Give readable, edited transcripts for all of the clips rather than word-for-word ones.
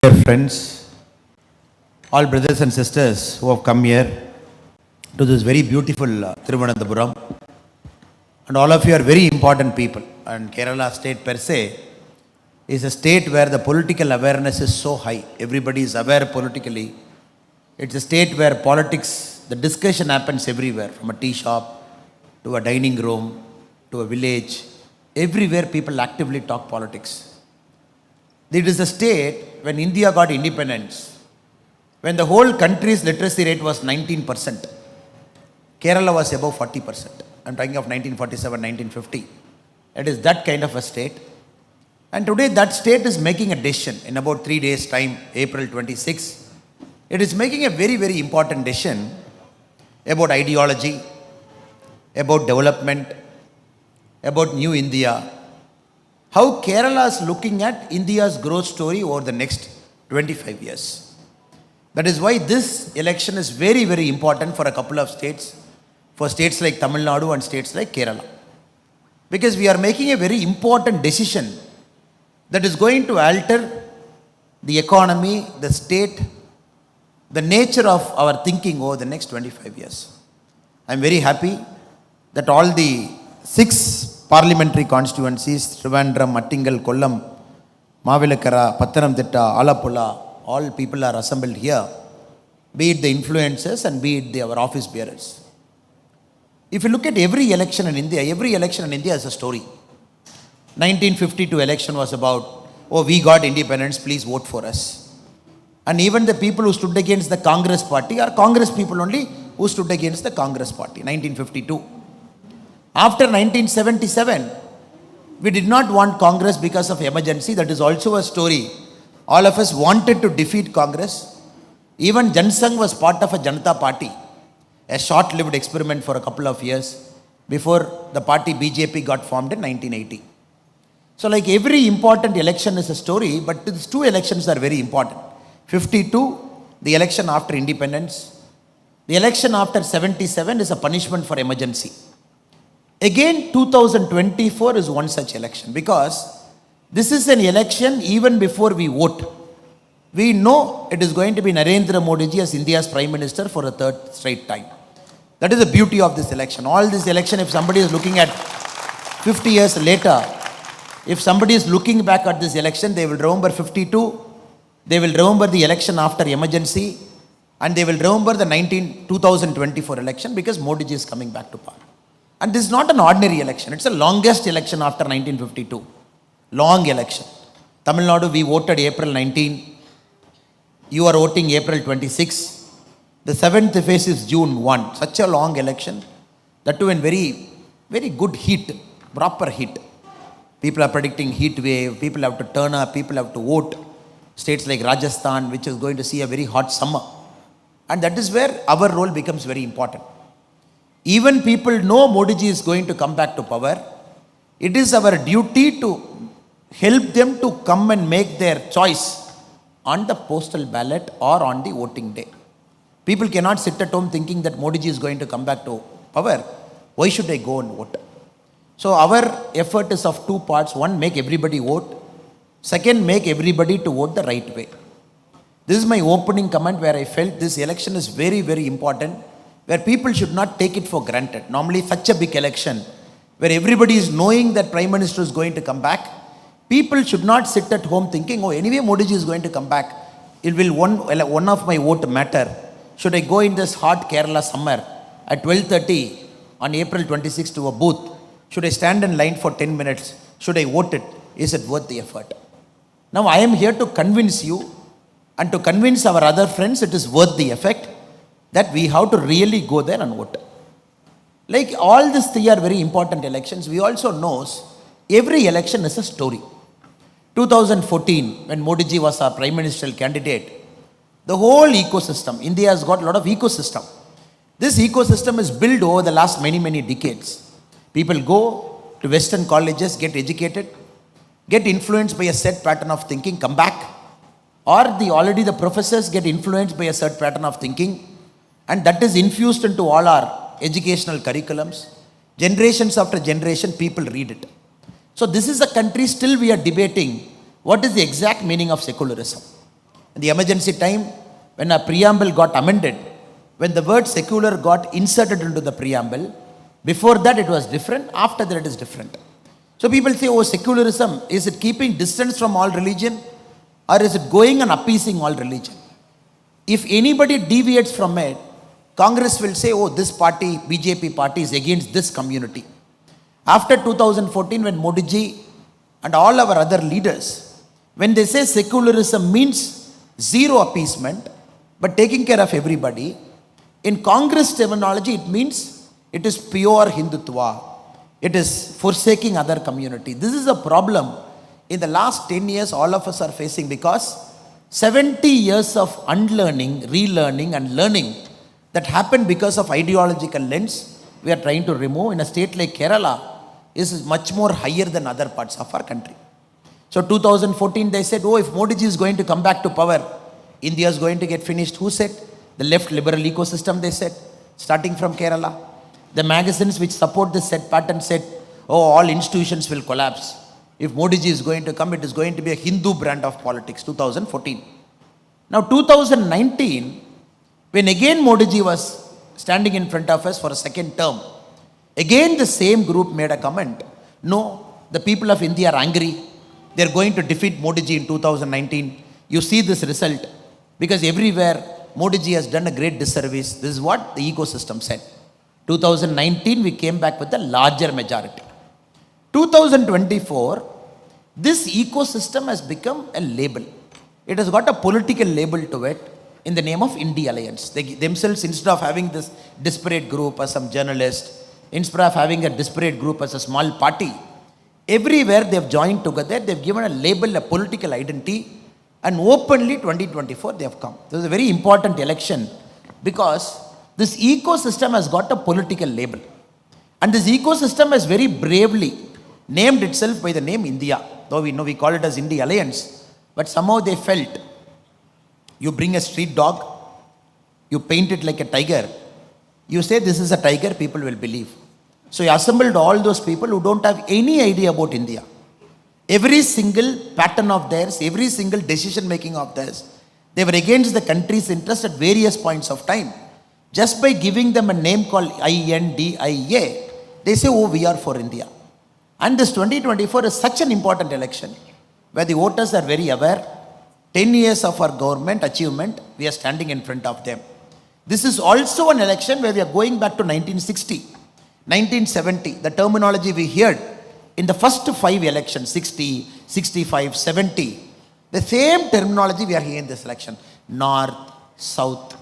Dear friends, all brothers and sisters who have come here to this very beautiful Thiruvananthapuram, and all of you are very important people. And Kerala state per se is a state where the political awareness is so high. Everybody is aware politically. It's a state where politics, the discussion happens everywhere, from a tea shop to a dining room to a village. Everywhere people actively talk politics. It is a state when India got independence, when the whole country's literacy rate was 19%. Kerala was above 40%. I'm talking of 1947, 1950. It is that kind of a state. And today that state is making a decision in about 3 days' time, April 26. It is making a very, very important decision about ideology, about development, about new India. How Kerala is looking at India's growth story over the next 25 years. That is why this election is very, very important for a couple of states, for states like Tamil Nadu and states like Kerala. Because we are making a very important decision that is going to alter the economy, the state, the nature of our thinking over the next 25 years. I am very happy that all the 6 parliamentary constituencies, Trivandrum, Mattingal, Kollam, Mavilakara, Pathanamthitta, Alappuzha, all people are assembled here, be it the influencers and be it our office bearers. If you look at every election in India is a story. 1952 election was about, oh, we got independence, please vote for us. And even the people who stood against the Congress party are Congress people only who stood against the Congress party, 1952. After 1977, we did not want Congress because of emergency. That is also a story. All of us wanted to defeat Congress. Even Jansangh was part of a Janata party, a short-lived experiment for a couple of years before the party BJP got formed in 1980. So like every important election is a story, but these 2 elections are very important. 52, the election after independence. The election after 77 is a punishment for emergency. Again, 2024 is one such election, because this is an election even before we vote. We know it is going to be Narendra Modi ji as India's Prime Minister for a 3rd straight time. That is the beauty of this election. All this election, if somebody is looking at 50 years later, if somebody is looking back at this election, they will remember 52, they will remember the election after emergency, and they will remember the 2024 election, because Modi ji is coming back to power. And this is not an ordinary election. It's the longest election after 1952. Long election. Tamil Nadu, we voted April 19. You are voting April 26. The 7th phase is June 1. Such a long election. That too in very, very good heat. Proper heat. People are predicting heat wave. People have to turn up. People have to vote. States like Rajasthan, which is going to see a very hot summer. And that is where our role becomes very important. Even people know Modi ji is going to come back to power. It is our duty to help them to come and make their choice on the postal ballot or on the voting day. People cannot sit at home thinking that Modi ji is going to come back to power. Why should I go and vote? So our effort is of 2 parts. One, make everybody vote. Second, make everybody to vote the right way. This is my opening comment where I felt this election is very, very important, where people should not take it for granted. Normally such a big election, where everybody is knowing that Prime Minister is going to come back, people should not sit at home thinking, oh, anyway Modi ji is going to come back, it will one of my vote matter. Should I go in this hot Kerala summer at 12:30 on April 26 to a booth? Should I stand in line for 10 minutes? Should I vote it? Is it worth the effort? Now I am here to convince you, and to convince our other friends it is worth the effort, that we have to really go there and vote. Like all these 3 are very important elections. We also know every election is a story. 2014, when Modi ji was our Prime Ministerial candidate, the whole ecosystem, India has got a lot of ecosystem. This ecosystem is built over the last many, many decades. People go to Western colleges, get educated, get influenced by a set pattern of thinking, come back. Or already the professors get influenced by a set pattern of thinking, and that is infused into all our educational curriculums. Generations after generation, people read it. So this is a country still we are debating what is the exact meaning of secularism. The emergency time, when a preamble got amended, when the word secular got inserted into the preamble, before that it was different, after that it is different. So people say, oh, secularism, is it keeping distance from all religion, or is it going and appeasing all religion? If anybody deviates from it, Congress will say, oh, this party, BJP party is against this community. After 2014, when Modi ji and all our other leaders, when they say secularism means zero appeasement, but taking care of everybody, in Congress terminology, it means it is pure Hindutva. It is forsaking other community. This is a problem in the last 10 years all of us are facing, because 70 years of unlearning, relearning and learning that happened because of ideological lens, we are trying to remove. In a state like Kerala, is much more higher than other parts of our country. So 2014 they said, oh, if Modi ji is going to come back to power, India is going to get finished. Who said? The left liberal ecosystem, they said, starting from Kerala. The magazines which support this set pattern said, oh, all institutions will collapse. If Modi ji is going to come, it is going to be a Hindu brand of politics, 2014. Now 2019, when again Modi ji was standing in front of us for a second term, again the same group made a comment. No, the people of India are angry. They are going to defeat Modi ji in 2019. You see this result, because everywhere Modi ji has done a great disservice. This is what the ecosystem said. 2019 we came back with a larger majority. 2024, this ecosystem has become a label. It has got a political label to it in the name of India Alliance. They themselves, instead of having this disparate group as some journalist, instead of having a disparate group as a small party, everywhere they have joined together, they have given a label, a political identity, and openly 2024 they have come. This is a very important election, because this ecosystem has got a political label. And this ecosystem has very bravely named itself by the name India. Though we know we call it as India Alliance, but somehow they felt, you bring a street dog, you paint it like a tiger, you say this is a tiger, people will believe. So you assembled all those people who don't have any idea about India. Every single pattern of theirs, every single decision making of theirs, they were against the country's interest at various points of time. Just by giving them a name called INDIA, they say, oh, we are for India. And this 2024 is such an important election, where the voters are very aware. 10 years of our government achievement, we are standing in front of them. This is also an election where we are going back to 1960, 1970, the terminology we heard in the first 5 elections, 60, 65, 70, the same terminology we are hearing in this election. North, South,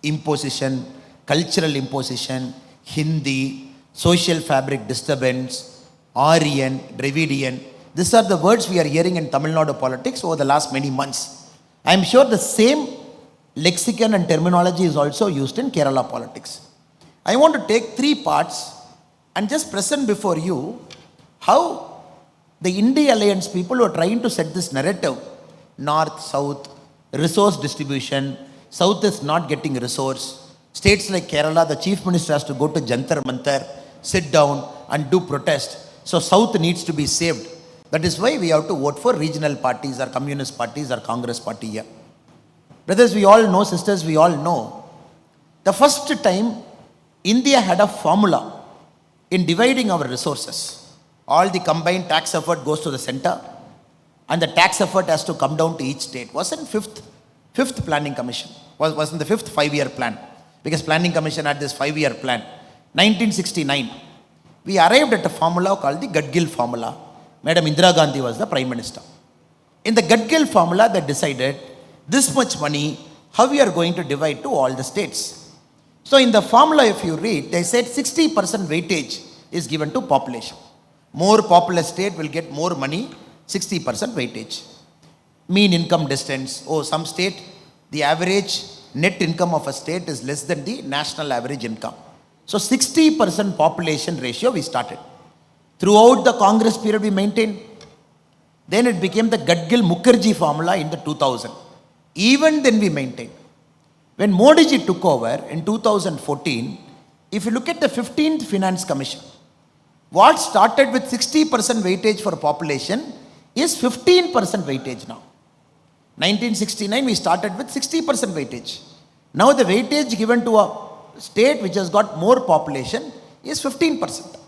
imposition, cultural imposition, Hindi, social fabric disturbance, Aryan, Dravidian. These are the words we are hearing in Tamil Nadu politics over the last many months. I am sure the same lexicon and terminology is also used in Kerala politics. I want to take 3 parts and just present before you how the India Alliance people who are trying to set this narrative, North, South, resource distribution, South is not getting resource. States like Kerala, the Chief Minister has to go to Jantar Mantar, sit down and do protest. So South needs to be saved. That is why we have to vote for regional parties or communist parties or Congress party here. Brothers, we all know, sisters, we all know, the first time India had a formula in dividing our resources. All the combined tax effort goes to the center, and the tax effort has to come down to each state. Was in fifth planning commission, was in the 5th 5-year plan, because planning commission had this 5-year plan. 1969, we arrived at a formula called the Gadgil formula. Madam Indira Gandhi was the prime minister. In the Gadgil formula, they decided this much money, how we are going to divide to all the states. So in the formula, if you read, they said 60% weightage is given to population. More populous state will get more money, 60% weightage. Mean income distance. Oh, some state, the average net income of a state is less than the national average income. So 60% population ratio we started. Throughout the Congress period we maintained. Then it became the Gadgil-Mukherjee formula in the 2000. Even then we maintained. When Modi ji took over in 2014, if you look at the 15th Finance Commission, what started with 60% weightage for population is 15% weightage now. 1969 we started with 60% weightage. Now the weightage given to a state which has got more population is 15%.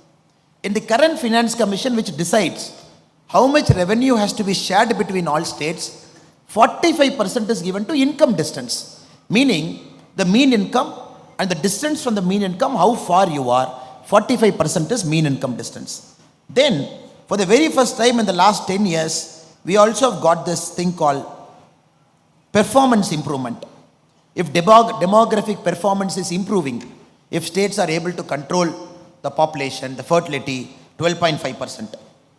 In the current finance commission which decides how much revenue has to be shared between all states, 45% is given to income distance, meaning the mean income and the distance from the mean income, how far you are, 45% is mean income distance. Then, for the very first time in the last 10 years, we also have got this thing called performance improvement. If demographic performance is improving, if states are able to control the population, the fertility, 12.5%.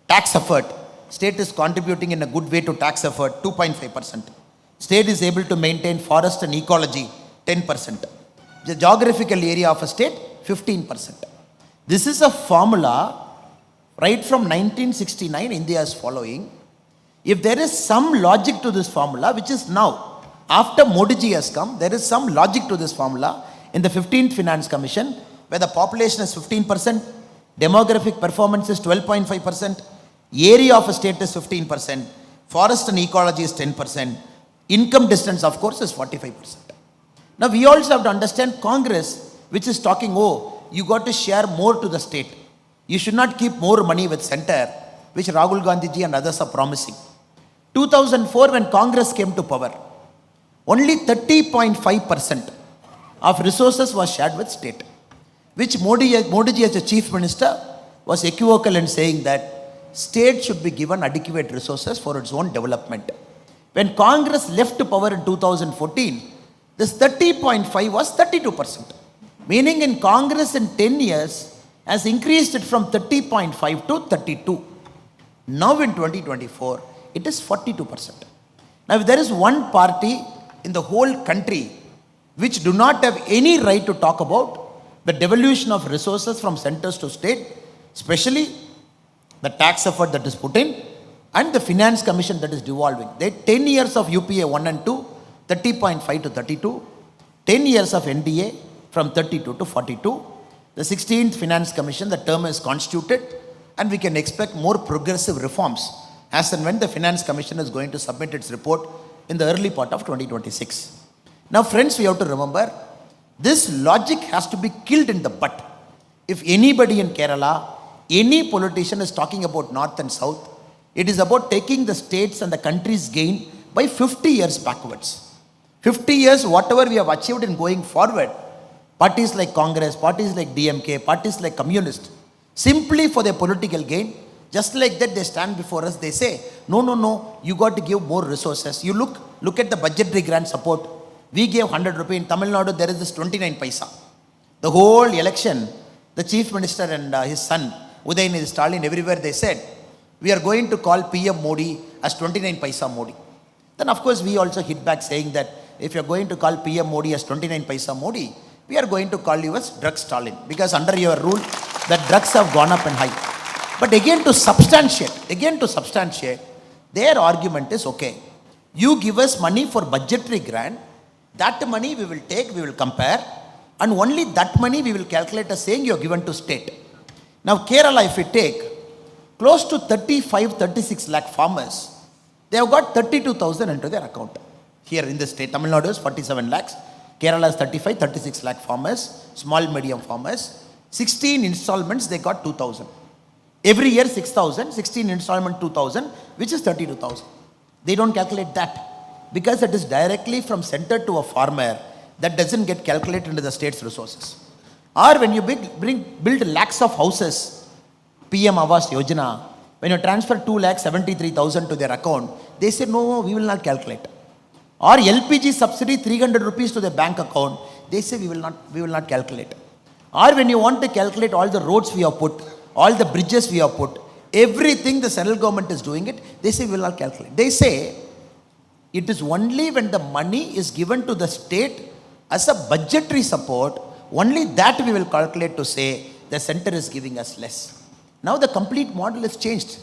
Tax effort, state is contributing in a good way to tax effort, 2.5%. State is able to maintain forest and ecology, 10%. The geographical area of a state, 15%. This is a formula right from 1969 India is following. If there is some logic to this formula, which is now, after Modi ji has come, there is some logic to this formula in the 15th Finance Commission, where the population is 15%, demographic performance is 12.5%, area of a state is 15%, forest and ecology is 10%, income distance of course is 45%. Now we also have to understand Congress, which is talking, oh, you got to share more to the state. You should not keep more money with center, which Rahul Gandhi ji and others are promising. 2004 when Congress came to power, only 30.5% of resources was shared with state, which Modi ji as a chief minister was equivocal in saying that state should be given adequate resources for its own development. When Congress left power in 2014, this 30.5 was 32%. Meaning in Congress in 10 years has increased it from 30.5 to 32. Now in 2024, it is 42%. Now if there is one party in the whole country which do not have any right to talk about the devolution of resources from centers to state, especially the tax effort that is put in and the finance commission that is devolving. They 10 years of UPA 1 and 2, 30.5 to 32, 10 years of NDA from 32 to 42. The 16th Finance Commission, the term is constituted and we can expect more progressive reforms as and when the Finance Commission is going to submit its report in the early part of 2026. Now friends, we have to remember, this logic has to be killed in the bud. If anybody in Kerala, any politician is talking about North and South, it is about taking the states and the country's gain by 50 years backwards. 50 years, whatever we have achieved in going forward, parties like Congress, parties like DMK, parties like Communist, simply for their political gain, just like that they stand before us, they say, no, you got to give more resources. You look at the budgetary grant support. We gave 100 rupees. In Tamil Nadu, there is this 29 paisa. The whole election, the chief minister and his son, Udayanidhi Stalin, everywhere they said, we are going to call PM Modi as 29 paisa Modi. Then of course we also hit back saying that if you are going to call PM Modi as 29 paisa Modi, we are going to call you as drug Stalin, because under your rule, the drugs have gone up and high. But again to substantiate, their argument is, okay, you give us money for budgetary grant, that money we will take, we will compare, and only that money we will calculate as saying you are given to state. Now Kerala, if we take close to 35-36 lakh farmers, they have got 32,000 into their account. Here in the state, Tamil Nadu is 47 lakhs, Kerala is 35-36 lakh farmers, small medium farmers, 16 installments they got 2,000. Every year 6,000, 16 installment 2,000, which is 32,000. They don't calculate that because it is directly from center to a farmer, that doesn't get calculated into the state's resources. Or when you build lakhs of houses, PM Awas Yojana, when you transfer 2,73,000 to their account, they say, no, we will not calculate. Or LPG subsidy 300 rupees to their bank account, they say we will not calculate. Or when you want to calculate all the roads we have put, all the bridges we have put, everything the central government is doing it, they say we will not calculate. They say it is only when the money is given to the state as a budgetary support, only that we will calculate to say the center is giving us less. Now the complete model is changed.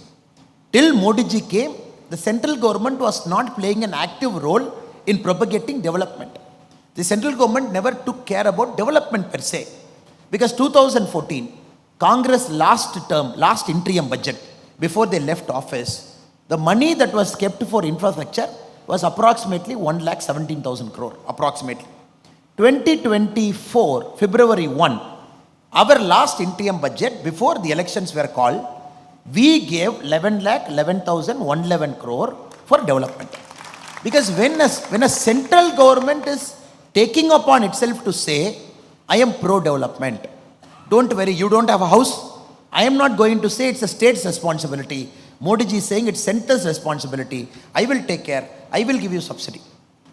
Till Modi ji came, the central government was not playing an active role in propagating development. The central government never took care about development per se. Because 2014, Congress last interim budget, before they left office, the money that was kept for infrastructure was approximately 1,17,000 crore, approximately. 2024, February 1, our last interim budget before the elections were called, we gave 11,11,111 crore for development. Because when a central government is taking upon itself to say, I am pro-development, don't worry, you don't have a house, I am not going to say it's a state's responsibility. Modi ji is saying it's center's responsibility. I will take care. I will give you subsidy.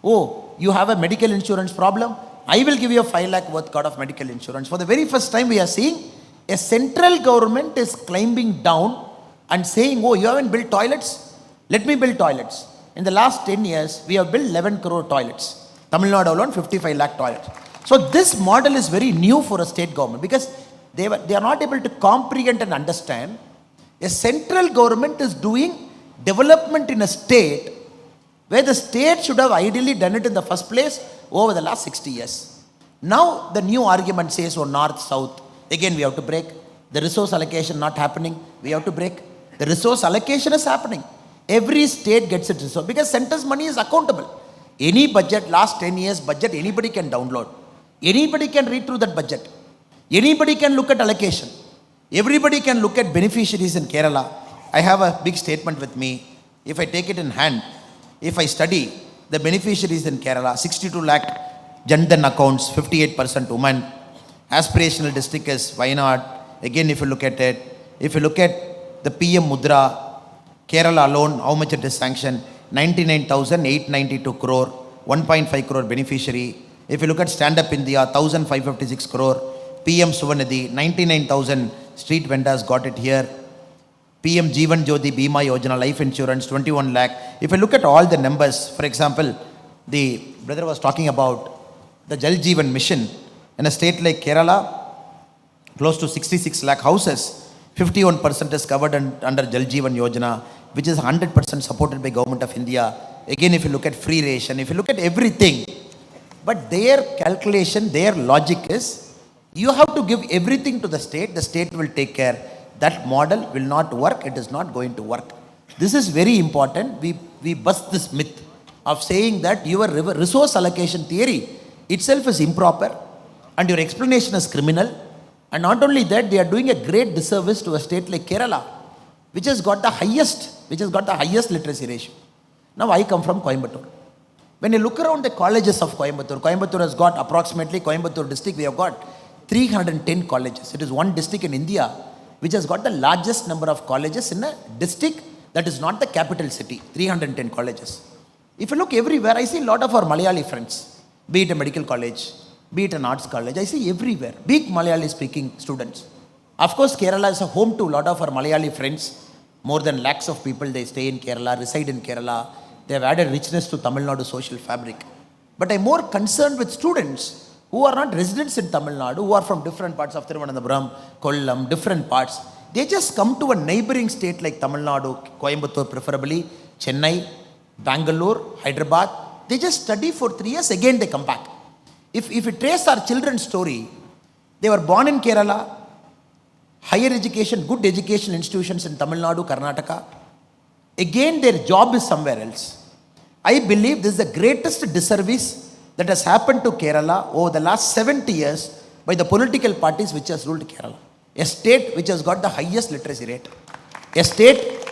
Oh, you have a medical insurance problem? I will give you a 5 lakh worth of medical insurance. For the very first time we are seeing a central government is climbing down and saying, oh, you haven't built toilets? Let me build toilets. In the last 10 years, we have built 11 crore toilets. Tamil Nadu alone, 55 lakh toilets. So this model is very new for a state government because they are not able to comprehend and understand. A central government is doing development in a state where the state should have ideally done it in the first place over the last 60 years. Now the new argument says, oh, north, south, again we have to break. The resource allocation not happening, we have to break. The resource allocation is happening. Every state gets its resource because center's money is accountable. Any budget, last 10 years budget, anybody can download. Anybody can read through that budget. Anybody can look at allocation. Everybody can look at beneficiaries in Kerala. I have a big statement with me. If I take it in hand, if I study the beneficiaries in Kerala, 62 lakh Jandan accounts, 58% women. Aspirational district is Wayanad. Again, if you look at it, if you look at the PM Mudra, Kerala alone, how much it is sanctioned? 99,892 crore, 1.5 crore beneficiary. If you look at Stand Up India, 1,556 crore. PM Suvanidhi, 99,000 street vendors got it here. PM Jeevan Jyoti Bima Yojana, life insurance, 21 lakh. If you look at all the numbers, for example, the brother was talking about the Jal Jeevan mission. In a state like Kerala, close to 66 lakh houses, 51% is covered under Jal Jeevan Yojana, which is 100% supported by Government of India. Again, if you look at free ration, if you look at everything, but their calculation, their logic is, you have to give everything to the state will take care. That model will not work, it is not going to work. This is very important. We bust this myth of saying that your resource allocation theory itself is improper and your explanation is criminal. And not only that, they are doing a great disservice to a state like Kerala, which has got the highest literacy ratio. Now I come from Coimbatore. When you look around the colleges of Coimbatore has got approximately, Coimbatore district, we have got 310 colleges. It is one district in India which has got the largest number of colleges in a district that is not the capital city, 310 colleges. If you look everywhere, I see a lot of our Malayali friends, be it a medical college, be it an arts college, I see everywhere, big Malayali speaking students. Of course, Kerala is a home to a lot of our Malayali friends. More than lakhs of people, they stay in Kerala, reside in Kerala. They have added richness to Tamil Nadu social fabric. But I'm more concerned with students who are not residents in Tamil Nadu, who are from different parts of Thiruvananthapuram, Kollam, different parts. They just come to a neighboring state like Tamil Nadu, Coimbatore preferably, Chennai, Bangalore, Hyderabad. They just study for 3 years, again they come back. If we trace our children's story, they were born in Kerala, higher education, good education institutions in Tamil Nadu, Karnataka. Again, their job is somewhere else. I believe this is the greatest disservice that has happened to Kerala over the last 70 years by the political parties which has ruled Kerala. A state which has got the highest literacy rate. A state,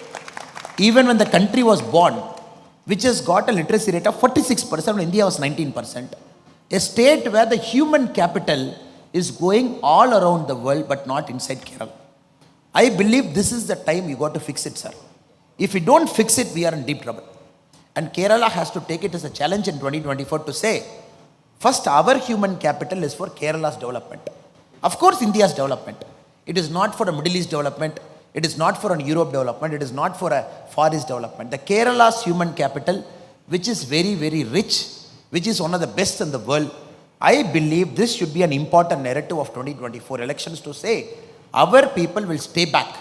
even when the country was born, which has got a literacy rate of 46%, when India was 19%. A state where the human capital is going all around the world but not inside Kerala. I believe this is the time you got to fix it, sir. If we don't fix it, we are in deep trouble. And Kerala has to take it as a challenge in 2024 to say, first our human capital is for Kerala's development. Of course, India's development. It is not for a Middle East development. It is not for a Europe development. It is not for a Far East development. The Kerala's human capital, which is very, very rich, which is one of the best in the world. I believe this should be an important narrative of 2024 elections to say, our people will stay back.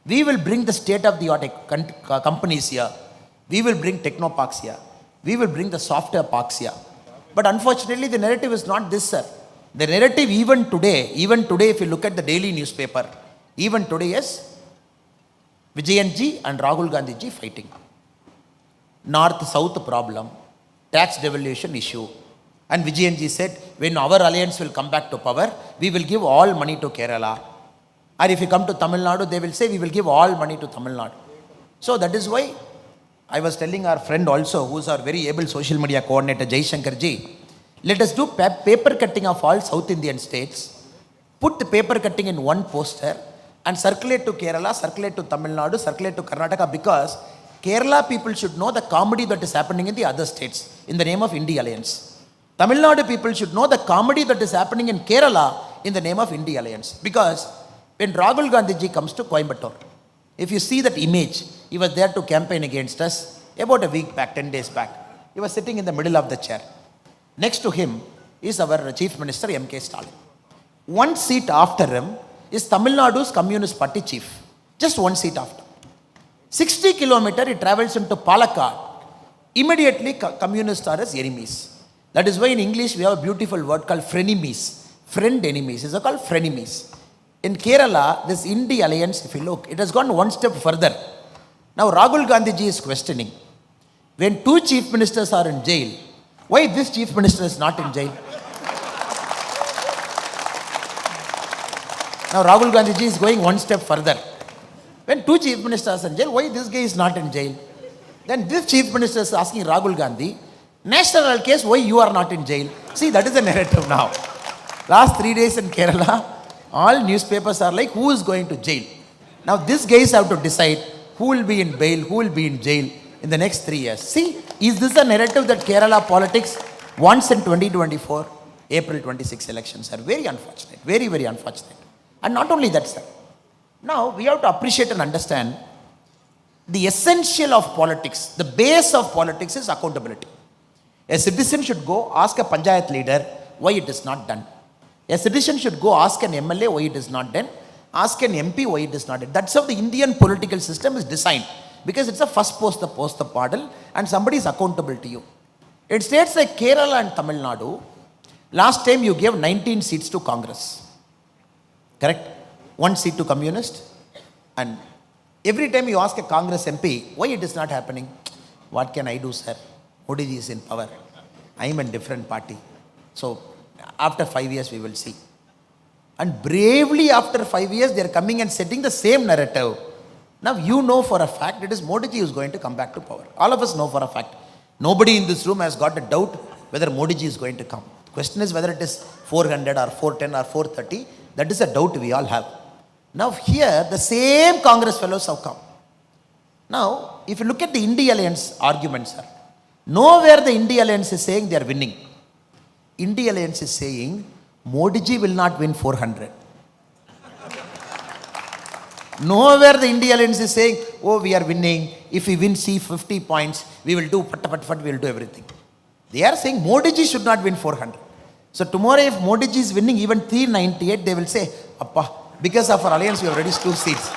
We will bring the state-of-the-art companies here. We will bring techno parks here. We will bring the software parks here. But unfortunately, the narrative is not this, sir. The narrative even today, if you look at the daily newspaper, even today is Vijayan ji and Rahul Gandhi ji fighting. north-south problem, tax devolution issue. And Vijayanji said, when our alliance will come back to power, we will give all money to Kerala. Or if you come to Tamil Nadu, they will say, we will give all money to Tamil Nadu. So that is why I was telling our friend also, who is our very able social media coordinator, Jai Shankar ji, let us do paper cutting of all South Indian states, put the paper cutting in one poster and circulate to Kerala, circulate to Tamil Nadu, circulate to Karnataka, because Kerala people should know the comedy that is happening in the other states in the name of India Alliance. Tamil Nadu people should know the comedy that is happening in Kerala in the name of India Alliance. Because when Rahul Gandhi ji comes to Coimbatore, if you see that image, he was there to campaign against us about a week back, 10 days back. He was sitting in the middle of the chair. Next to him is our Chief Minister M.K. Stalin. One seat after him is Tamil Nadu's Communist Party chief. Just one seat after. 60 kilometers he travels into Palakkad. Immediately communists are his enemies. That is why in English we have a beautiful word called frenemies. Friend enemies. These are called frenemies. In Kerala, this India Alliance, if you look, it has gone one step further. Now Rahul Gandhi ji is questioning, when two chief ministers are in jail, why this chief minister is not in jail? Now Rahul Gandhi ji is going one step further. When two chief ministers are in jail, why this guy is not in jail? Then this chief minister is asking Rahul Gandhi, national case, why you are not in jail? See, that is the narrative now. Last 3 days in Kerala, all newspapers are like, who is going to jail? Now these guys have to decide who will be in bail, who will be in jail in the next 3 years. See, is this a narrative that Kerala politics wants in 2024? April 26 elections are very unfortunate, very, very unfortunate. And not only that, sir. Now we have to appreciate and understand the essential of politics, the base of politics is accountability. A citizen should go ask a panchayat leader why it is not done. A citizen should go ask an MLA why it is not done, ask an MP why it is not done. That's how the Indian political system is designed, because it's a first post the parcel and somebody is accountable to you. In states like Kerala and Tamil Nadu, last time you gave 19 seats to Congress, correct? 1 seat to Communist, and every time you ask a Congress MP why it is not happening, what can I do, sir? Modi ji is in power. I am in different party. So after 5 years we will see. And bravely after 5 years they are coming and setting the same narrative. Now you know for a fact it is Modi ji who is going to come back to power. All of us know for a fact. Nobody in this room has got a doubt whether Modi ji is going to come. The question is whether it is 400 or 410 or 430. That is a doubt we all have. Now here the same Congress fellows have come. Now if you look at the India Alliance argument, sir, nowhere the India Alliance is saying they are winning. India Alliance is saying Modi ji will not win 400. Nowhere the India Alliance is saying, oh, we are winning. If we win 50 points, we will do we will do everything. They are saying Modi ji should not win 400. So tomorrow if Modi ji is winning even 398, they will say, Appa, because of our alliance we have reduced 2 seats.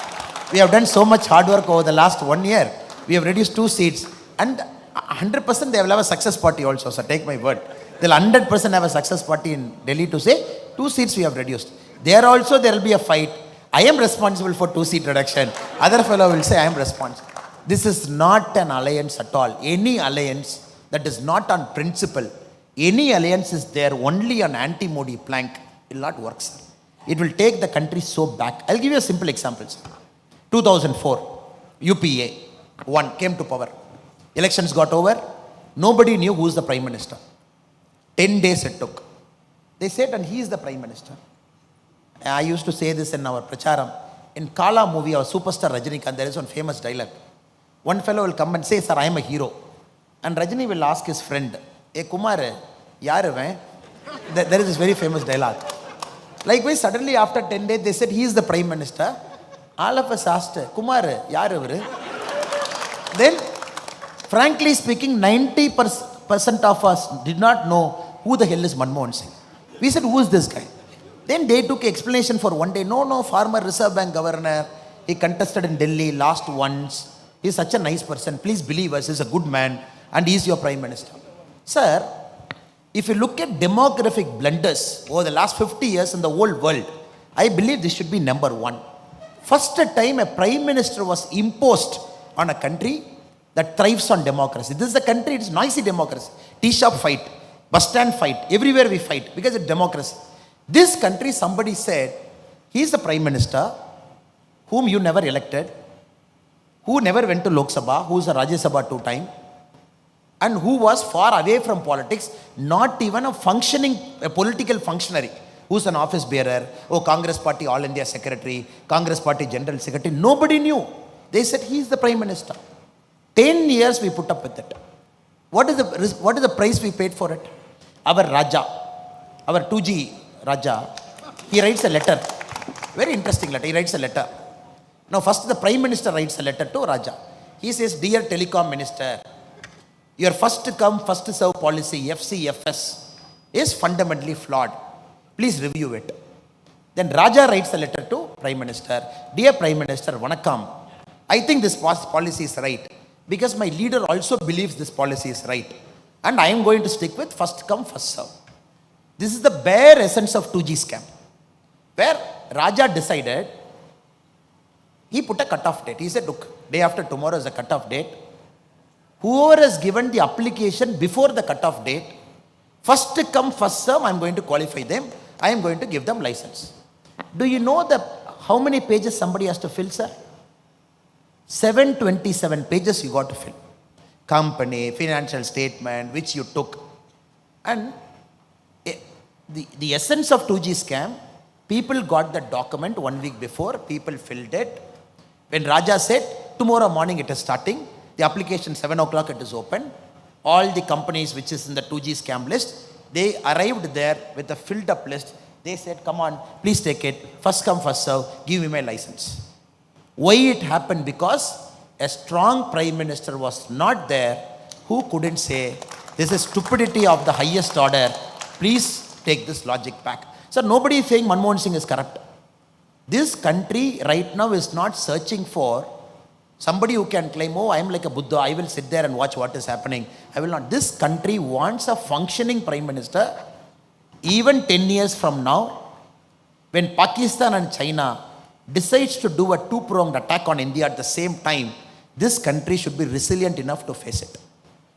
We have done so much hard work over the last 1 year. We have reduced 2 seats. And 100% they will have a success party also. So take my word. They will 100% have a success party in Delhi to say 2 seats we have reduced. There also there will be a fight. I am responsible for 2 seat reduction. Other fellow will say I am responsible. This is not an alliance at all. Any alliance that is not on principle, any alliance is there only on anti-Modi plank, it will not work, sir. It will take the country so back. I'll give you a simple example, sir. 2004, UPA came to power. Elections got over. Nobody knew who is the Prime Minister. 10 days it took. They said, and he is the Prime Minister. I used to say this in our pracharam. In Kala movie, our superstar Rajinikanth, there is one famous dialogue. One fellow will come and say, sir, I am a hero. And Rajini will ask his friend, hey Kumar, yaar hai? There is this very famous dialogue. Likewise, suddenly after 10 days, they said, he is the Prime Minister. All of us asked, Kumar, yaar hai? Then, frankly speaking, 90% of us did not know who the hell is Manmohan Singh. We said, who is this guy? Then they took explanation for 1 day. No, former Reserve Bank governor. He contested in Delhi, lost once. He is such a nice person. Please believe us, he is a good man. And he is your Prime Minister. Sir, if you look at demographic blunders over the last 50 years in the whole world, I believe this should be number 1. First time a Prime Minister was imposed on a country, that thrives on democracy. This is a country, it's noisy democracy. Tea shop fight, bus stand fight, everywhere we fight because it's democracy. This country, somebody said, he is the prime minister whom you never elected, who never went to Lok Sabha, who is a Rajya Sabha 2 times, and who was far away from politics, not even a political functionary, who's an office bearer, Congress Party All India Secretary, Congress Party General Secretary, nobody knew. They said he is the prime minister. 10 years we put up with it. What is the price we paid for it? Our Raja, our 2G Raja, he writes a letter. Very interesting letter. He writes a letter. Now first the Prime Minister writes a letter to Raja. He says, Dear Telecom Minister, your first come, first serve policy, FCFS, is fundamentally flawed. Please review it. Then Raja writes a letter to Prime Minister. Dear Prime Minister, Vanakkam, I think this policy is right because my leader also believes this policy is right. And I am going to stick with first come, first serve. This is the bare essence of 2G scam. Where Raja decided, he put a cut-off date. He said, look, day after tomorrow is a cut-off date. Whoever has given the application before the cut-off date, first come, first serve, I am going to qualify them. I am going to give them license. Do you know how many pages somebody has to fill, sir? 727 pages you got to fill. Company, financial statement, which you took. And the essence of 2G scam, people got the document 1 week before, people filled it. When Raja said, tomorrow morning it is starting, the application 7 o'clock it is open. All the companies which is in the 2G scam list, they arrived there with a filled up list. They said, come on, please take it. First come, first serve, give me my license. Why it happened? Because a strong prime minister was not there who couldn't say, this is stupidity of the highest order. Please take this logic back. So nobody is saying Manmohan Singh is corrupt. This country right now is not searching for somebody who can claim, I am like a Buddha, I will sit there and watch what is happening. I will not. This country wants a functioning prime minister. Even 10 years from now, when Pakistan and China decides to do a two-pronged attack on India at the same time, this country should be resilient enough to face it.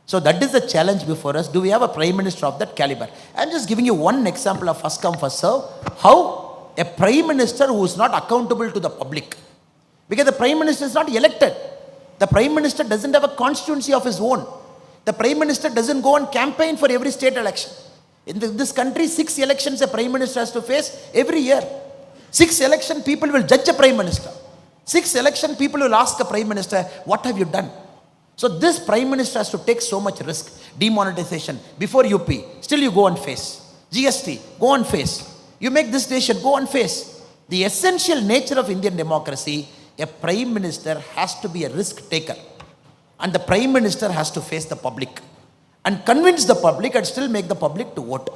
So that is the challenge before us. Do we have a prime minister of that caliber? I am just giving you one example of first come, first serve. How a prime minister who is not accountable to the public, because the prime minister is not elected. The prime minister doesn't have a constituency of his own. The prime minister doesn't go on campaign for every state election. In this country, 6 elections a prime minister has to face every year. 6 election people will judge a prime minister. 6 election people will ask a prime minister, what have you done? So this prime minister has to take so much risk. Demonetization before UP, still you go and face. GST, go on face. You make this decision, go on face. The essential nature of Indian democracy, a prime minister has to be a risk taker. And the prime minister has to face the public and convince the public and still make the public to vote.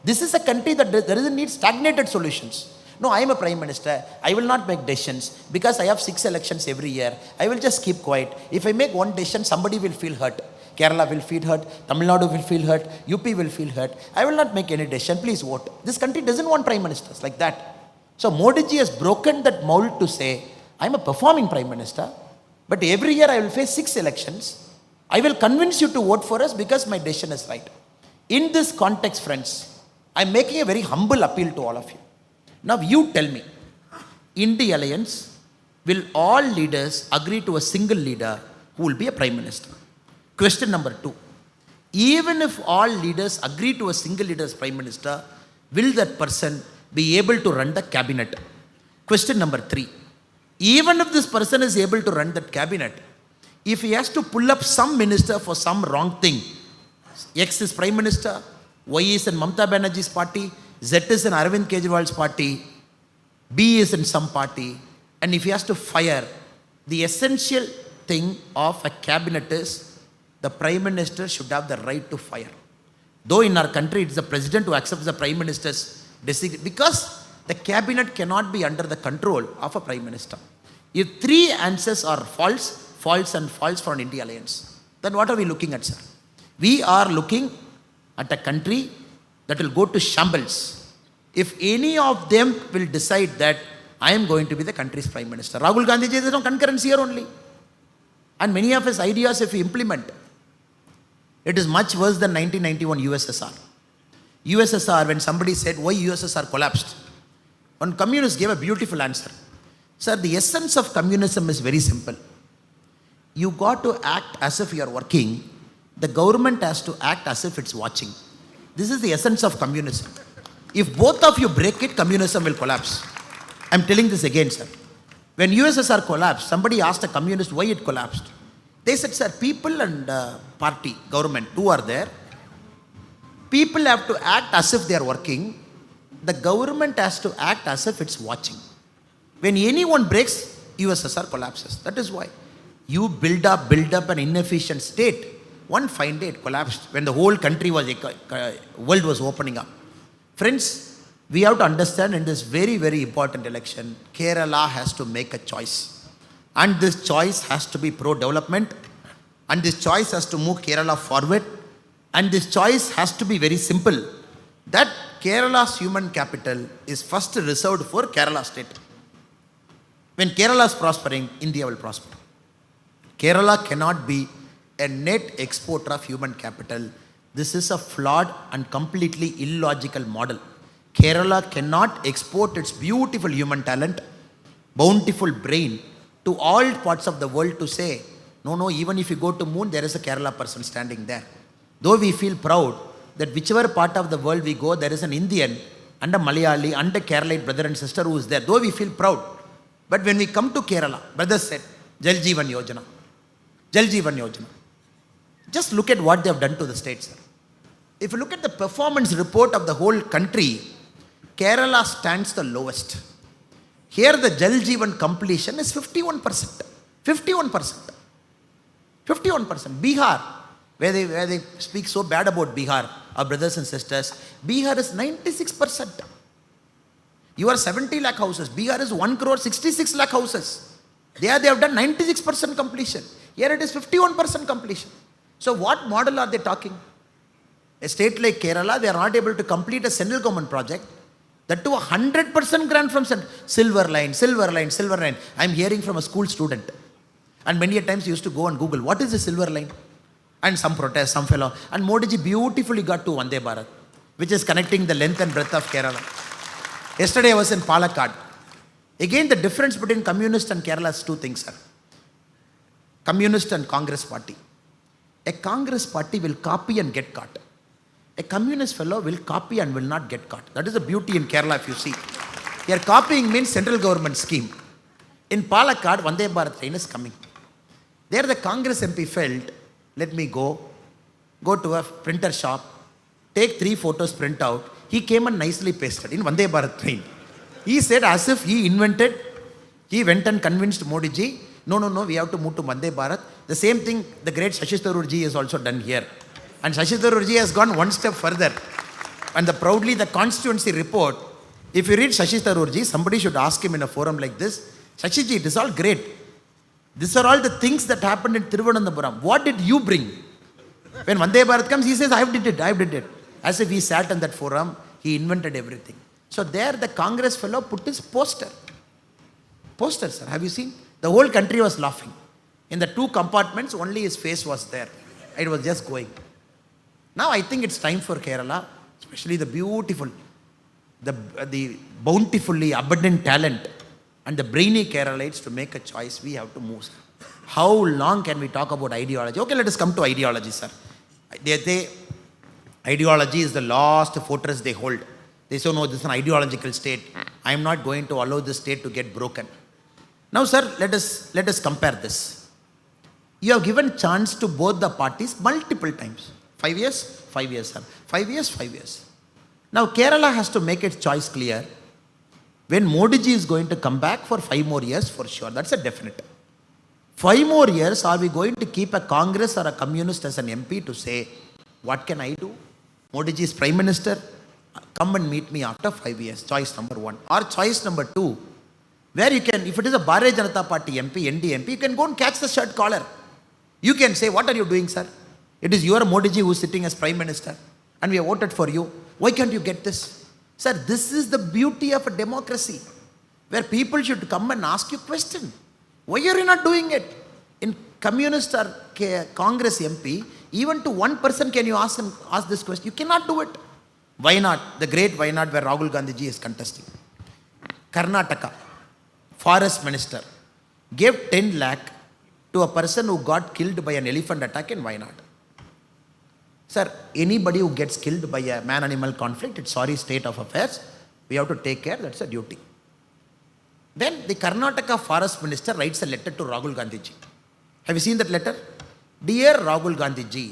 This is a country that doesn't need stagnated solutions. No, I am a prime minister. I will not make decisions because I have 6 elections every year. I will just keep quiet. If I make one decision, somebody will feel hurt. Kerala will feel hurt. Tamil Nadu will feel hurt. UP will feel hurt. I will not make any decision. Please vote. This country doesn't want prime ministers like that. So Modi ji has broken that mold to say, I am a performing prime minister, but every year I will face 6 elections. I will convince you to vote for us because my decision is right. In this context, friends, I am making a very humble appeal to all of you. Now you tell me, in the alliance, will all leaders agree to a single leader who will be a prime minister? Question number 2. Even if all leaders agree to a single leader as prime minister, will that person be able to run the cabinet? Question number 3. Even if this person is able to run that cabinet, if he has to pull up some minister for some wrong thing, X is prime minister, Y is in Mamata Banerjee's party, Z is in Arvind Kejriwal's party, B is in some party, and if he has to fire, the essential thing of a cabinet is the prime minister should have the right to fire. Though in our country it's the president who accepts the prime minister's decision, because the cabinet cannot be under the control of a prime minister. If 3 answers are false, false and false for an India alliance, then what are we looking at, sir? We are looking at a country that will go to shambles if any of them will decide that I am going to be the country's prime minister. Rahul Gandhi ji, there is no concurrence here only. And many of his ideas, if we implement, it is much worse than 1991 USSR. USSR, when somebody said, why USSR collapsed? One communist gave a beautiful answer. Sir, the essence of communism is very simple. You got to act as if you are working. The government has to act as if it's watching. This is the essence of communism. If both of you break it, communism will collapse. I'm telling this again, sir. When USSR collapsed, somebody asked a communist why it collapsed. They said, sir, people and party, government, two are there. People have to act as if they are working. The government has to act as if it's watching. When anyone breaks, USSR collapses. That is why. You build up an inefficient state. One fine day it collapsed when the whole country was, world was opening up. Friends, we have to understand in this very, very important election, Kerala has to make a choice. And this choice has to be pro-development. And this choice has to move Kerala forward. And this choice has to be very simple. That Kerala's human capital is first reserved for Kerala state. When Kerala is prospering, India will prosper. Kerala cannot be a net exporter of human capital. This is a flawed and completely illogical model. Kerala cannot export its beautiful human talent, bountiful brain to all parts of the world to say, no, even if you go to moon, there is a Kerala person standing there. Though we feel proud that whichever part of the world we go, there is an Indian and a Malayali and a Keralite brother and sister who is there. Though we feel proud. But when we come to Kerala, brothers said, Jal Jeevan Yojana. Jal Jeevan Yojana. Just look at what they have done to the states. If you look at the performance report of the whole country, Kerala stands the lowest. Here the Jal Jeevan completion is 51%. 51%. 51%. Bihar, where they speak so bad about Bihar, our brothers and sisters, Bihar is 96%. You are 70 lakh houses. Bihar is 1 crore 66 lakh houses. There they have done 96% completion. Here it is 51% completion. So what model are they talking? A state like Kerala, they are not able to complete a central government project. That too 100% grant from central. Silver line. I'm hearing from a school student. And many a times you used to go and Google, what is the silver line? And some protest, some fellow. And Modi ji beautifully got to Vande Bharat, which is connecting the length and breadth of Kerala. Yesterday I was in Palakkad. Again, the difference between communist and Kerala is two things, sir. Communist and Congress party. A Congress party will copy and get caught. A communist fellow will copy and will not get caught. That is the beauty in Kerala if you see. Here copying means central government scheme. In Palakkad, Vande Bharat train is coming. There the Congress MP felt, let me go to a printer shop, take 3 photos, print out. He came and nicely pasted in Vande Bharat train. He said as if he invented, he went and convinced Modi ji, no, we have to move to Vande Bharat. The same thing the great Shashi Tharoor ji has also done here. And Shashi Tharoor ji has gone one step further. And proudly the constituency report, if you read Shashi Tharoor ji, somebody should ask him in a forum like this, Shashi ji, it is all great. These are all the things that happened in Thiruvananthapuram. What did you bring? When Vande Bharat comes, he says, I did it. As if he sat in that forum, he invented everything. So there the Congress fellow put his poster. Poster, sir, have you seen? The whole country was laughing. In the 2 compartments, only his face was there. It was just going. Now I think it's time for Kerala, especially the beautiful, the bountifully abundant talent and the brainy Keralites to make a choice. We have to move, sir. How long can we talk about ideology? Okay, let us come to ideology, sir. Ideology is the last fortress they hold. They say, no, this is an ideological state. I am not going to allow this state to get broken. Now, sir, let us compare this. You have given chance to both the parties multiple times. 5 years? 5 years, sir. 5 years? 5 years. Now, Kerala has to make its choice clear. When Modi ji is going to come back for 5 more years, for sure, that's a definite. 5 more years, are we going to keep a Congress or a communist as an MP to say, what can I do? Modi ji is Prime Minister. Come and meet me after 5 years. Choice number 1. Or choice number 2, where you can, if it is a Bharatiya Janata Party MP, ND MP, you can go and catch the shirt collar. You can say, what are you doing, sir? It is your Modi ji who is sitting as Prime Minister and we have voted for you. Why can't you get this? Sir, this is the beauty of a democracy where people should come and ask you question. Why are you not doing it? In communist or Congress MP, even to one person can you ask this question? You cannot do it. Why not? The great why not where Rahul Gandhi ji is contesting. Karnataka, forest minister, gave 10 lakh to a person who got killed by an elephant attack in Wayanad. Sir, anybody who gets killed by a man-animal conflict, it's sorry state of affairs. We have to take care, that's a duty. Then the Karnataka forest minister writes a letter to Rahul Gandhi ji. Have you seen that letter? Dear Rahul Gandhi ji,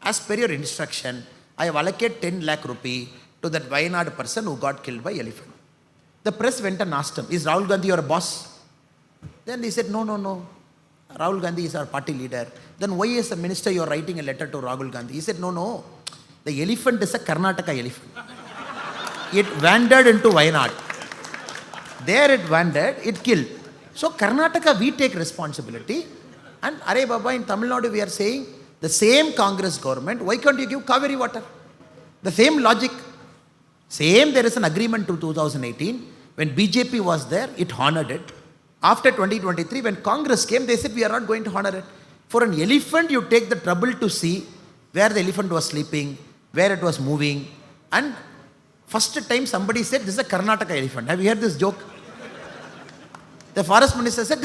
as per your instruction, I have allocated 10 lakh rupee to that Wayanad person who got killed by elephant. The press went and asked him, is Rahul Gandhi your boss? Then he said, no. Rahul Gandhi is our party leader. Then why as a minister you are writing a letter to Rahul Gandhi? He said, no. The elephant is a Karnataka elephant. It wandered into Wayanad. There it wandered, it killed. So Karnataka, we take responsibility. And Are Baba, in Tamil Nadu we are saying, the same Congress government, why can't you give Kaveri water? The same logic. Same, there is an agreement to 2018. When BJP was there, it honored it. After 2023, when Congress came, they said, we are not going to honor it. For an elephant, you take the trouble to see where the elephant was sleeping, where it was moving. And first time somebody said, this is a Karnataka elephant. Have you heard this joke? The forest minister said,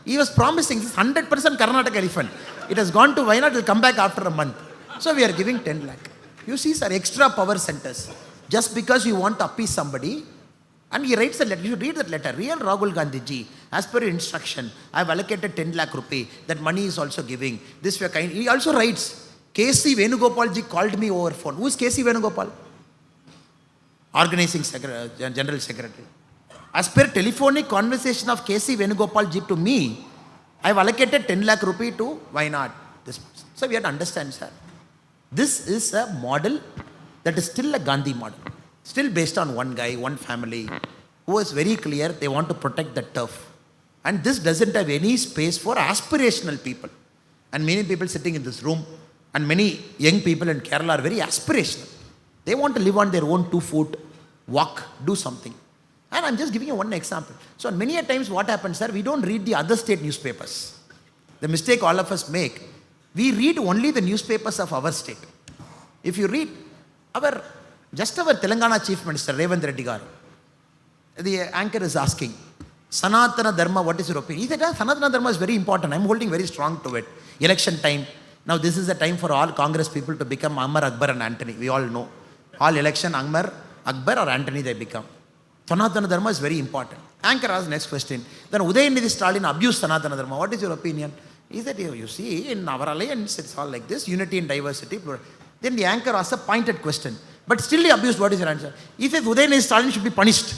he was promising this 100% Karnataka elephant. It has gone to Wayanad, it will come back after a month. So we are giving 10 lakh. You see, sir, extra power centers. Just because you want to appease somebody, and he writes a letter, you should read that letter. Real Rahul Gandhi ji, as per your instruction, I have allocated 10 lakh rupee. That money is also giving. This way kind. He also writes, K.C. Venugopal ji called me over phone. Who is K.C. Venugopal? Organizing General Secretary. As per telephonic conversation of K.C. Venugopal ji to me, I have allocated 10 lakh rupee to Wayanad. So we have to understand, sir. This is a model that is still a Gandhi model. Still based on one guy, one family, who is very clear they want to protect the turf. And this doesn't have any space for aspirational people. And many people sitting in this room, and many young people in Kerala are very aspirational. They want to live on their own 2 feet, walk, do something. And I'm just giving you one example. So many a times what happens, sir, we don't read the other state newspapers. The mistake all of us make, we read only the newspapers of our state. If you read our Telangana Chief Minister, Revanth Reddy garu, the anchor is asking, Sanatana Dharma, what is your opinion? He said, Sanatana Dharma is very important. I'm holding very strong to it. Election time. Now this is the time for all Congress people to become Ammar, Akbar and Antony. We all know. All election, Ammar, Akbar or Antony they become. Sanatana Dharma is very important. Anchor asks next question. Then Udayanithi Stalin abused Sanatana Dharma. What is your opinion? He said, you see, in our alliance, it's all like this, unity and diversity. Then the anchor asks a pointed question. But still he abused, what is your answer? He says, Udayanithi Stalin should be punished.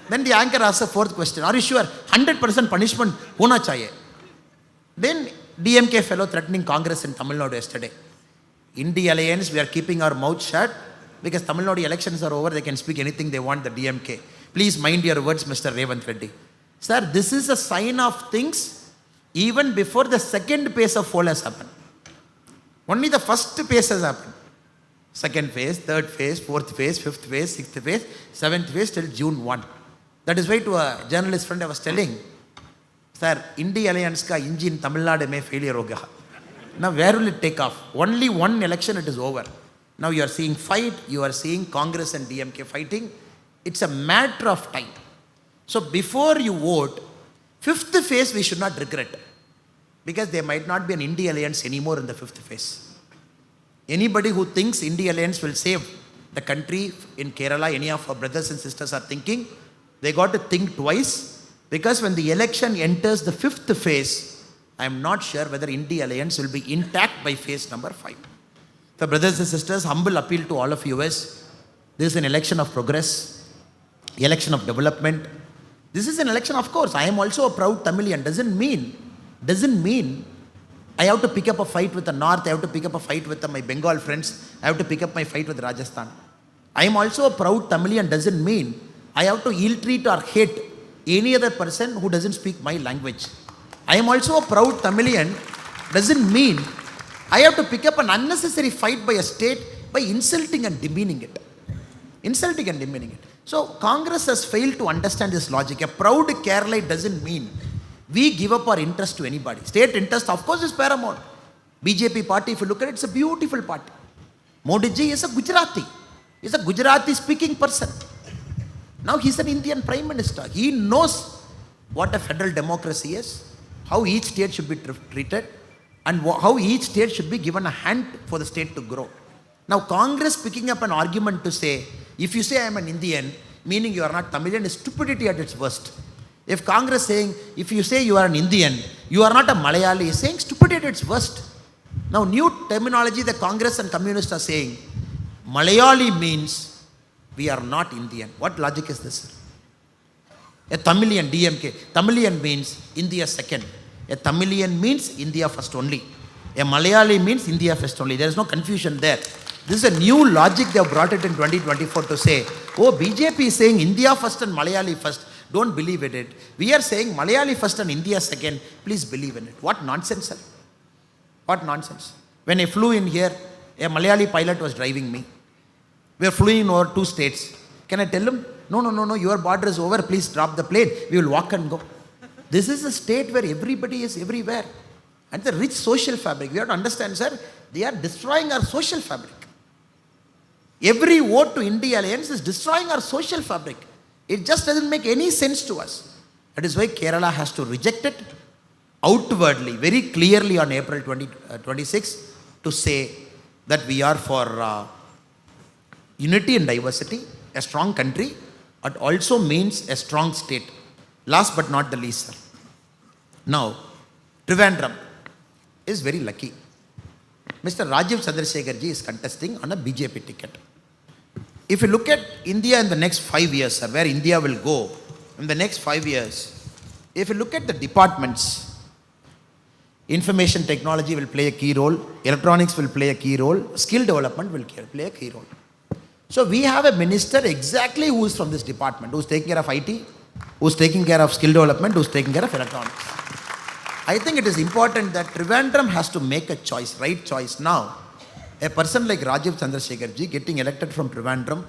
Then the anchor asks a 4th question. Are you sure? 100% punishment hona chahiye. Then DMK fellow threatening Congress in Tamil Nadu yesterday. In the alliance, we are keeping our mouth shut because Tamil Nadu elections are over. They can speak anything they want, the DMK. Please mind your words, Mr. Revanth Reddy. Sir, this is a sign of things even before the second phase of poll has happened. Only the first phase has happened. Second phase, third phase, fourth phase, fifth phase, sixth phase, seventh phase till June 1. That is why to a journalist friend I was telling, sir, India Alliance ka engine Tamil Nadu mein failure ho gaya. Now where will it take off? Only one election it is over. Now you are seeing fight, you are seeing Congress and DMK fighting. It's a matter of time. So before you vote, fifth phase we should not regret. Because there might not be an India Alliance anymore in the fifth phase. Anybody who thinks India Alliance will save the country in Kerala, any of our brothers and sisters are thinking, they got to think twice. Because when the election enters the fifth phase, I am not sure whether India Alliance will be intact by phase number 5. So brothers and sisters, humble appeal to all of you is, this is an election of progress, election of development. This is an election, of course. I am also a proud Tamilian. Doesn't mean I have to pick up a fight with the North, I have to pick up a fight with my Bengal friends, I have to pick up my fight with Rajasthan. I am also a proud Tamilian. Doesn't mean I have to ill-treat or hate any other person who doesn't speak my language. I am also a proud Tamilian. Doesn't mean I have to pick up an unnecessary fight by a state by insulting and demeaning it. So Congress has failed to understand this logic. A proud Kerala doesn't mean we give up our interest to anybody. State interest, of course, is paramount. BJP party, if you look at it, it's a beautiful party. Modi ji is a Gujarati. He's a Gujarati speaking person. Now he's an Indian Prime Minister. He knows what a federal democracy is, how each state should be treated, and how each state should be given a hand for the state to grow. Now Congress picking up an argument to say, if you say I am an Indian, meaning you are not Tamilian, is stupidity at its worst. If Congress saying, if you say you are an Indian, you are not a Malayali, is saying stupidity at its worst. Now new terminology the Congress and communists are saying, Malayali means we are not Indian. What logic is this? A Tamilian, DMK, Tamilian means India second. A Tamilian means India first only. A Malayali means India first only. There is no confusion there. This is a new logic they have brought it in 2024 to say, oh, BJP is saying India first and Malayali first. Don't believe in it. We are saying Malayali first and India second. Please believe in it. What nonsense, sir? What nonsense. When I flew in here, a Malayali pilot was driving me. We are flying over 2 states. Can I tell him? No, your border is over. Please drop the plane. We will walk and go. This is a state where everybody is everywhere. And the rich social fabric. We have to understand, sir, they are destroying our social fabric. Every vote to India Alliance is destroying our social fabric. It just doesn't make any sense to us. That is why Kerala has to reject it outwardly, very clearly on April 26 to say that we are for unity and diversity, a strong country. It also means a strong state. Last but not the least, sir. Now, Trivandrum is very lucky. Mr. Rajiv Chandrasekhar ji is contesting on a BJP ticket. If you look at India in the next 5 years, sir, where India will go in the next 5 years, if you look at the departments, information technology will play a key role, electronics will play a key role, skill development will play a key role. So we have a minister exactly who is from this department, who is taking care of IT, who is taking care of skill development, who is taking care of electronics. I think it is important that Trivandrum has to make a choice, right choice. Now, a person like Rajiv Chandrasekhar ji getting elected from Trivandrum,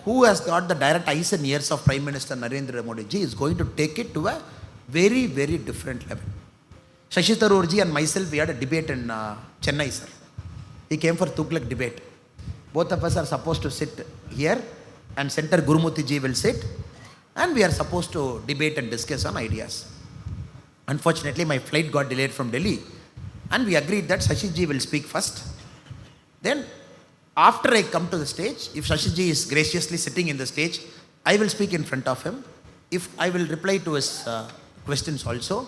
who has got the direct eyes and ears of Prime Minister Narendra Modi ji, is going to take it to a very, very different level. Shashi Tharoor ji and myself, we had a debate in Chennai, sir. He came for Tughlaq debate. Both of us are supposed to sit here and Center Gurumurthy ji will sit, and we are supposed to debate and discuss on ideas. Unfortunately, my flight got delayed from Delhi, and we agreed that Shashi ji will speak first. Then, after I come to the stage, if Shashi ji is graciously sitting in the stage, I will speak in front of him. If I will reply to his questions also.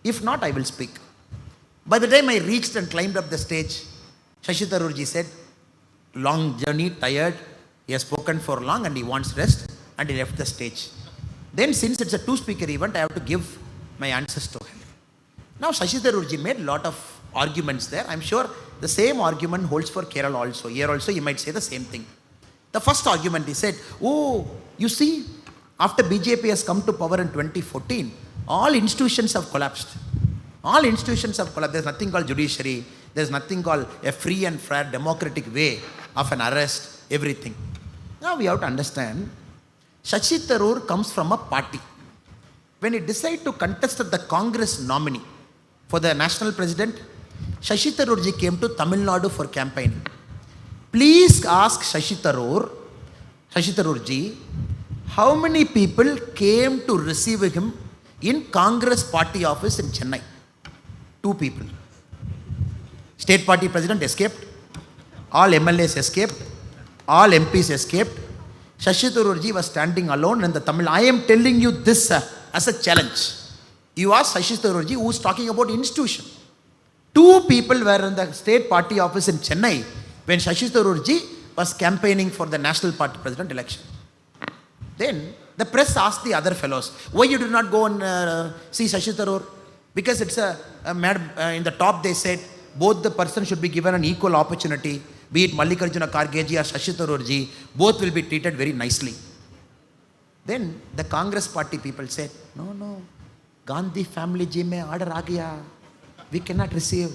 If not, I will speak. By the time I reached and climbed up the stage, Shashi Tharoor ji said, long journey, tired, he has spoken for long and he wants rest, and he left the stage. Then, since it's a 2-speaker event, I have to give my answers to him. Now, Shashi Tharoor ji made a lot of arguments there. I'm sure the same argument holds for Kerala also. Here also, he might say the same thing. The first argument, he said, oh, you see, after BJP has come to power in 2014, all institutions have collapsed. All institutions have collapsed. There's nothing called judiciary. There's nothing called a free and fair democratic way of an arrest, everything. Now we have to understand, Shashi Tharoor comes from a party. When he decided to contest as the Congress nominee for the national president, Shashi Tharoor ji came to Tamil Nadu for campaigning. Please ask Shashi Tharoor ji, how many people came to receive him in Congress party office in Chennai? 2 people. State party president escaped. All MLAs escaped. All MPs escaped. Shashi Tharoor ji was standing alone in the Tamil. I am telling you this as a challenge. You ask Shashi Tharoor ji, who is talking about institution. 2 people were in the state party office in Chennai when Shashi Tharoor ji was campaigning for the national party president election. Then the press asked the other fellows, why you did not go and see Shashi Tharoor? Because it's in the top they said, both the person should be given an equal opportunity, be it Mallikarjuna Kharge ji or Shashi Tharoor ji, both will be treated very nicely. Then the Congress party people said, no, Gandhi family ji mein order aa gaya. We cannot receive.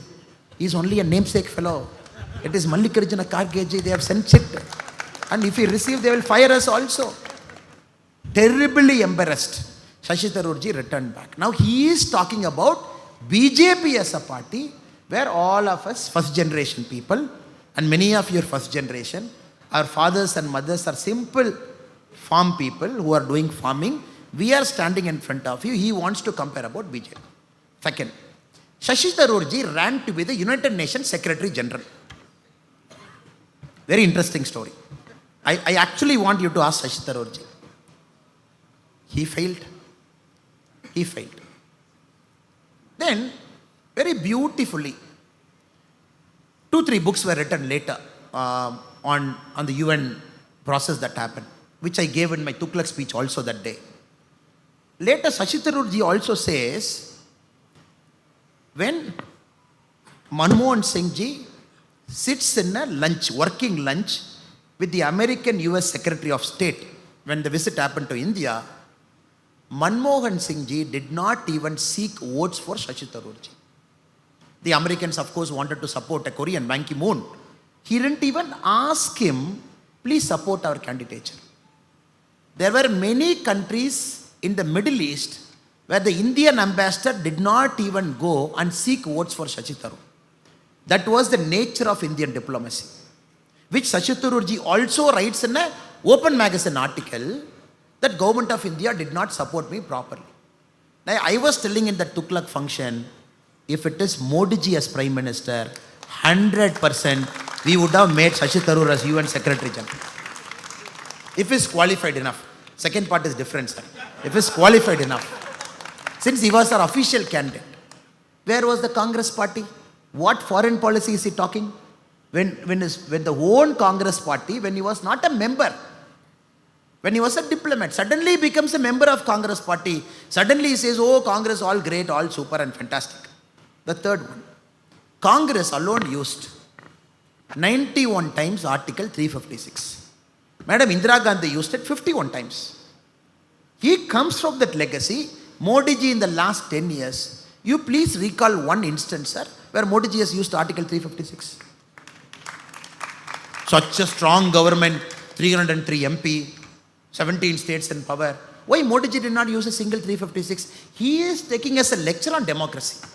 He is only a namesake fellow. It is Mallikarjuna Kharge ji, they have sent it. And if we receive, they will fire us also. Terribly embarrassed. Shashi Tharoorji returned back. Now he is talking about BJP as a party where all of us first generation people and many of your first generation, our fathers and mothers are simple farm people who are doing farming. We are standing in front of you. He wants to compare about BJP. Second, Shashi Tharoorji ran to be the United Nations Secretary General. Very interesting story. I actually want you to ask Shashi Tharoorji. He failed. He failed. Then, very beautifully, 2-3 books were written later on the UN process that happened, which I gave in my Tughlaq speech also that day. Later, Shashi Tharoorji also says, when Manmohan Singh ji sits in a lunch, working lunch with the American US Secretary of State, when the visit happened to India, Manmohan Singh ji did not even seek votes for Shashi Tharoorji. The Americans, of course, wanted to support a Korean, Ban Ki-moon. He didn't even ask him, please support our candidature. There were many countries in the Middle East where the Indian ambassador did not even go and seek votes for Shashi Tharoor. That was the nature of Indian diplomacy, which Shashi Tharoorji also writes in an Open Magazine article that government of India did not support me properly. Now, I was telling in the Tughlaq function, if it is Modi ji as Prime Minister, 100% we would have made Shashi Tharoor as UN Secretary General. If he's qualified enough. Second part is different, sir. If he's qualified enough. Since he was our official candidate. Where was the Congress party? What foreign policy is he talking? When the own Congress party, when he was not a member, when he was a diplomat, suddenly he becomes a member of Congress party. Suddenly he says, oh, Congress, all great, all super and fantastic. The third one, Congress alone used 91 times Article 356. Madam Indira Gandhi used it 51 times. He comes from that legacy. Modi ji in the last 10 years, you please recall one instance, sir, where Modi ji has used Article 356. Such a strong government, 303 MP, 17 states in power. Why Modi ji did not use a single 356? He is taking us a lecture on democracy.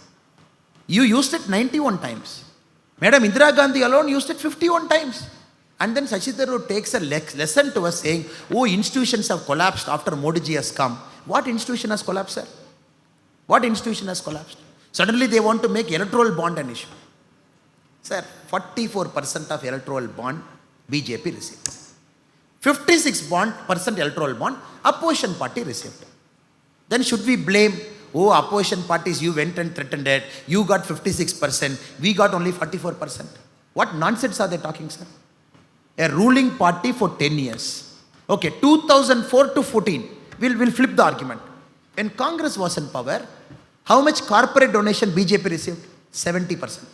You used it 91 times. Madam Indira Gandhi alone used it 51 times. And then Shashi Tharoor takes a lesson to us saying, oh, institutions have collapsed after Modi ji has come. What institution has collapsed, sir? What institution has collapsed? Suddenly they want to make electoral bond an issue. Sir, 44% of electoral bond BJP received. 56% electoral bond opposition party received. Then should we blame, oh, opposition parties, you went and threatened it, you got 56%, we got only 44%. What nonsense are they talking, sir? A ruling party for 10 years. Okay, 2004 to 14, we'll flip the argument. When Congress was in power, how much corporate donation BJP received? 70%.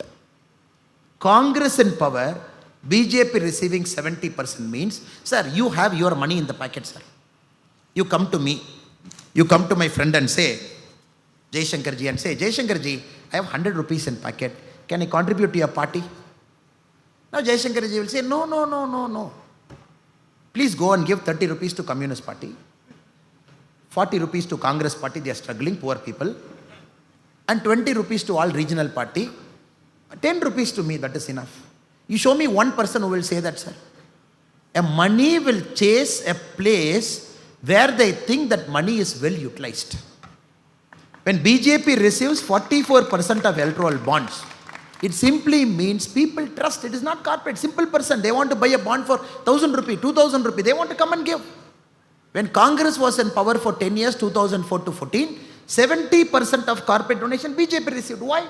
Congress in power, BJP receiving 70% means, sir, you have your money in the packet, sir. You come to me, you come to my friend and say, Jaishankarji, and say, Jaishankarji, I have 100 rupees in packet. Can I contribute to your party? Now Jaishankarji will say, no. Please go and give 30 rupees to Communist Party, 40 rupees to Congress Party, they are struggling, poor people, and 20 rupees to all regional party, 10 rupees to me, that is enough. You show me one person who will say that, sir. A money will chase a place where they think that money is well utilized. When BJP receives 44% of electoral bonds, it simply means people trust. It is not corporate. Simple person. They want to buy a bond for 1,000 rupees, 2,000 rupees. They want to come and give. When Congress was in power for 10 years, 2004 to 14, 70% of corporate donation BJP received. Why?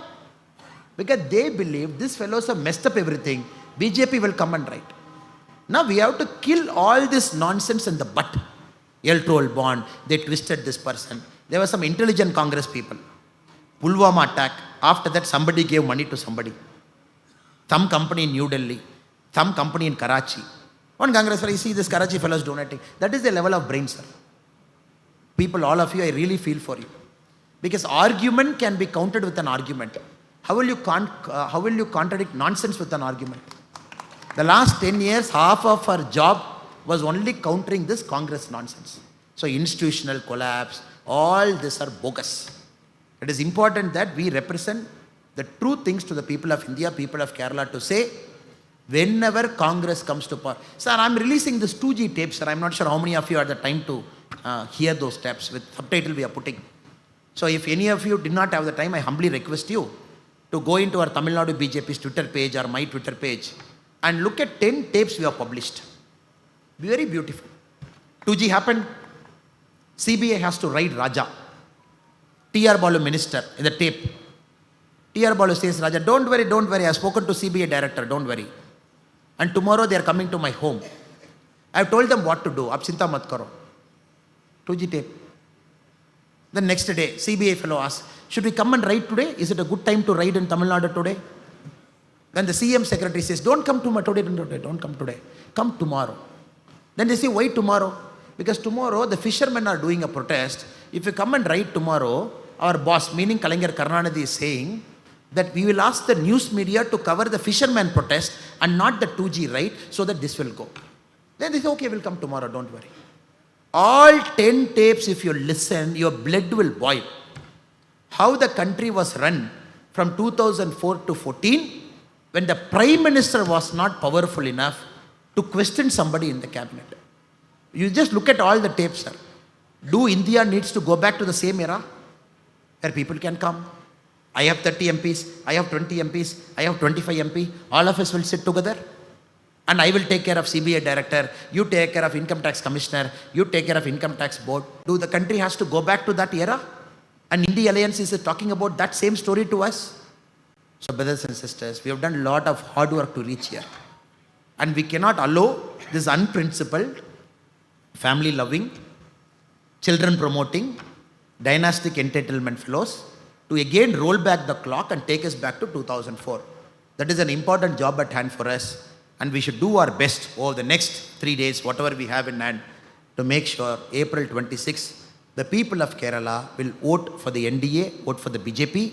Because they believe these fellows have messed up everything. BJP will come and write. Now we have to kill all this nonsense in the butt. Electoral bond, they twisted this person. There were some intelligent Congress people. Pulwama attack, after that somebody gave money to somebody. Some company in New Delhi, some company in Karachi. One Congress fellow, you see this Karachi fellow is donating. That is the level of brain, sir. People, all of you, I really feel for you. Because argument can be countered with an argument. How will you contradict nonsense with an argument? The last 10 years, half of our job was only countering this Congress nonsense. So institutional collapse, All these are bogus. It is important that we represent the true things to the people of India, people of Kerala, to say, whenever Congress comes to power. Sir, I'm releasing this 2G tapes, sir. I'm not sure how many of you had the time to hear those tapes. With subtitle we are putting. So if any of you did not have the time, I humbly request you to go into our Tamil Nadu BJP's Twitter page or my Twitter page and look at 10 tapes we have published. Very beautiful. 2G happened. CBI has to write Raja. T.R. Balu minister in the tape. T.R. Balu says, Raja, don't worry, I have spoken to CBI director, don't worry. And tomorrow they are coming to my home. I have told them what to do. Ab chinta mat karo. 2G tape. The next day, CBI fellow asks, should we come and write today? Is it a good time to write in Tamil Nadu today? Then the CM secretary says, don't come today, don't come today. Come tomorrow. Then they say, why tomorrow? Because tomorrow the fishermen are doing a protest. If you come and write tomorrow, our boss, meaning Kalaignar Karunanidhi, is saying that we will ask the news media to cover the fisherman protest and not the 2G, right? So that this will go. Then they say, okay, we'll come tomorrow, don't worry. All 10 tapes, if you listen, your blood will boil. How the country was run from 2004 to 14, when the Prime Minister was not powerful enough to question somebody in the cabinet. You just look at all the tapes, sir. Do India needs to go back to the same era where people can come? I have 30 MPs, I have 20 MPs, I have 25 MP. All of us will sit together and I will take care of CBI director, you take care of income tax commissioner, you take care of income tax board. Do the country has to go back to that era? And India Alliance is talking about that same story to us? So brothers and sisters, we have done a lot of hard work to reach here. And we cannot allow this unprincipled, family loving, children promoting, dynastic entitlement fellows to again roll back the clock and take us back to 2004. That is an important job at hand for us, and we should do our best over the next 3 days, whatever we have in hand, to make sure April 26, the people of Kerala will vote for the NDA, vote for the BJP,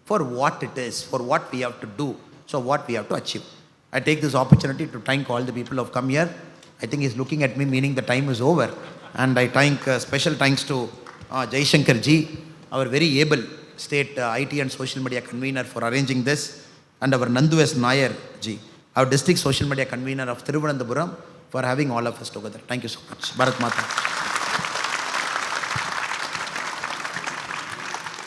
for what it is, for what we have to do, so what we have to achieve. I take this opportunity to thank all the people who have come here. I think he's looking at me, meaning the time is over. And I thank special thanks to Jaishankar ji, our very able state IT and social media convener, for arranging this, and our Nandu S. Nair ji, our district social media convener of Thiruvananthapuram, for having all of us together. Thank you so much. Bharat Mata.